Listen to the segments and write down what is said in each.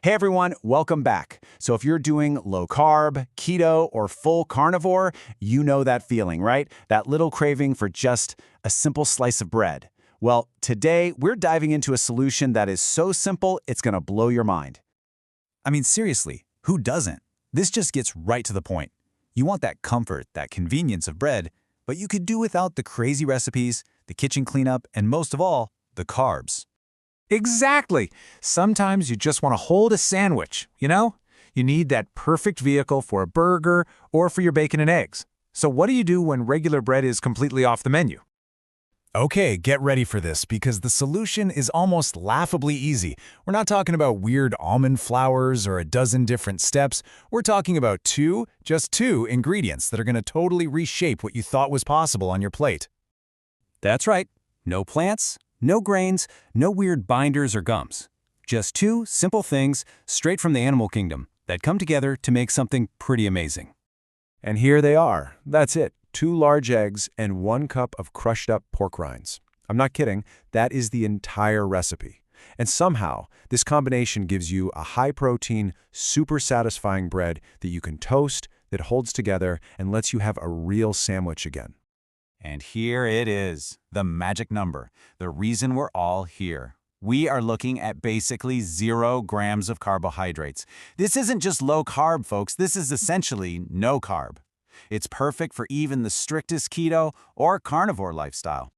Hey everyone, welcome back. So if you're doing low carb, keto, or full carnivore, you know that feeling, right? That little craving for just a simple slice of bread. Well, today we're diving into a solution that is so simple, it's gonna blow your mind. I mean, seriously, who doesn't? This just gets right to the point. You want that comfort, that convenience of bread, but you could do without the crazy recipes, the kitchen cleanup, and most of all, the carbs. Exactly. Sometimes you just want to hold a sandwich, you know? You need that perfect vehicle for a burger or for your bacon and eggs. So what do you do when regular bread is completely off the menu? Okay, get ready for this because the solution is almost laughably easy. We're not talking about weird almond flours or a dozen different steps. We're talking about just two ingredients that are going to totally reshape what you thought was possible on your plate. That's right. No plants, no grains, no weird binders or gums. Just two simple things straight from the animal kingdom that come together to make something pretty amazing. And here they are. That's it. 2 large eggs and 1 cup of crushed up pork rinds. I'm not kidding. That is the entire recipe. And somehow, this combination gives you a high-protein, super satisfying bread that you can toast, that holds together, and lets you have a real sandwich again. And here it is, the magic number, the reason we're all here. We are looking at basically 0 grams of carbohydrates. This isn't just low carb, folks. This is essentially no carb. It's perfect for even the strictest keto or carnivore lifestyle.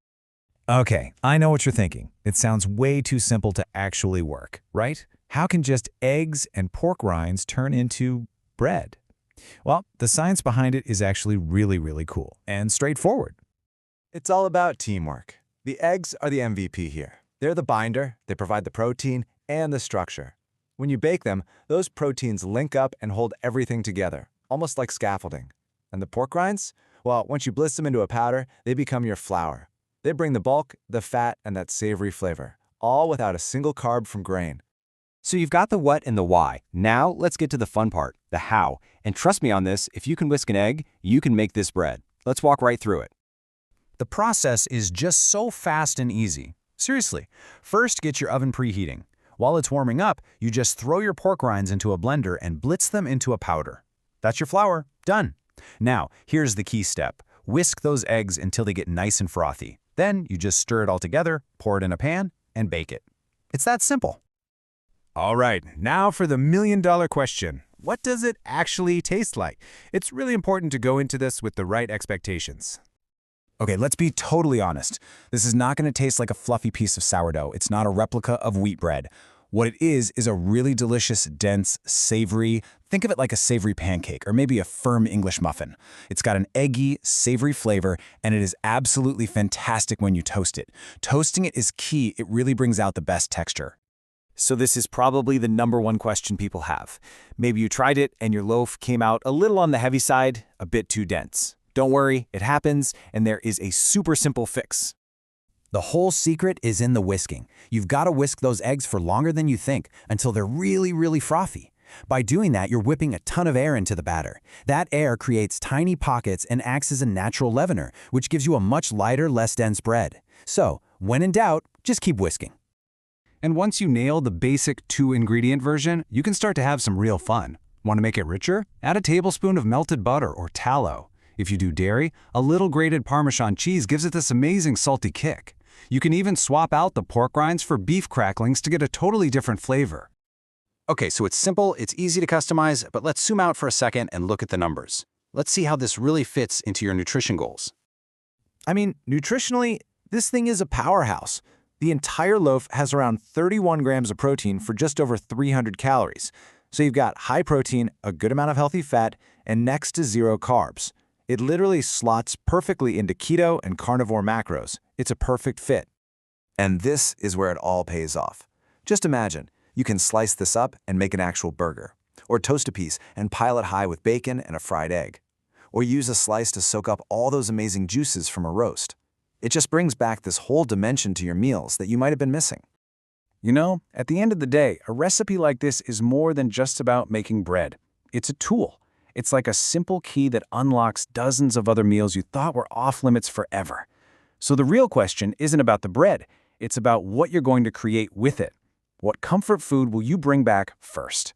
Okay, I know what you're thinking. It sounds way too simple to actually work, right? How can just eggs and pork rinds turn into bread? Well, the science behind it is actually really cool and straightforward. It's all about teamwork. The eggs are the MVP here. They're the binder, they provide the protein and the structure. When you bake them, those proteins link up and hold everything together, almost like scaffolding. And the pork rinds? Well, once you bliss them into a powder, they become your flour. They bring the bulk, the fat, and that savory flavor, all without a single carb from grain. So you've got the what and the why. Now let's get to the fun part, the how. And trust me on this, if you can whisk an egg, you can make this bread. Let's walk right through it. The process is just so fast and easy. Seriously, first get your oven preheating. While it's warming up, you just throw your pork rinds into a blender and blitz them into a powder. That's your flour, done. Now, here's the key step. Whisk those eggs until they get nice and frothy. Then you just stir it all together, pour it in a pan, and bake it. It's that simple. All right, now for the million-dollar question. What does it actually taste like? It's really important to go into this with the right expectations. Okay, let's be totally honest. This is not going to taste like a fluffy piece of sourdough. It's not a replica of wheat bread. What it is a really delicious, dense, savory, think of it like a savory pancake or maybe a firm English muffin. It's got an eggy, savory flavor, and it is absolutely fantastic when you toast it. Toasting it is key. It really brings out the best texture. So this is probably the #1 question people have. Maybe you tried it and your loaf came out a little on the heavy side, a bit too dense. Don't worry, it happens, and there is a super simple fix. The whole secret is in the whisking. You've got to whisk those eggs for longer than you think until they're really frothy. By doing that, you're whipping a ton of air into the batter. That air creates tiny pockets and acts as a natural leavener, which gives you a much lighter, less dense bread. So, when in doubt, just keep whisking. And once you nail the basic 2-ingredient version, you can start to have some real fun. Want to make it richer? Add a tablespoon of melted butter or tallow. If you do dairy, a little grated Parmesan cheese gives it this amazing salty kick. You can even swap out the pork rinds for beef cracklings to get a totally different flavor. Okay, so it's simple, it's easy to customize, but let's zoom out for a second and look at the numbers. Let's see how this really fits into your nutrition goals. I mean, nutritionally, this thing is a powerhouse. The entire loaf has around 31 grams of protein for just over 300 calories. So you've got high protein, a good amount of healthy fat, and next to 0 carbs. It literally slots perfectly into keto and carnivore macros. It's a perfect fit. And this is where it all pays off. Just imagine, you can slice this up and make an actual burger, or toast a piece and pile it high with bacon and a fried egg, or use a slice to soak up all those amazing juices from a roast. It just brings back this whole dimension to your meals that you might have been missing. You know, at the end of the day, a recipe like this is more than just about making bread. It's a tool. It's like a simple key that unlocks dozens of other meals you thought were off limits forever. So the real question isn't about the bread, it's about what you're going to create with it. What comfort food will you bring back first?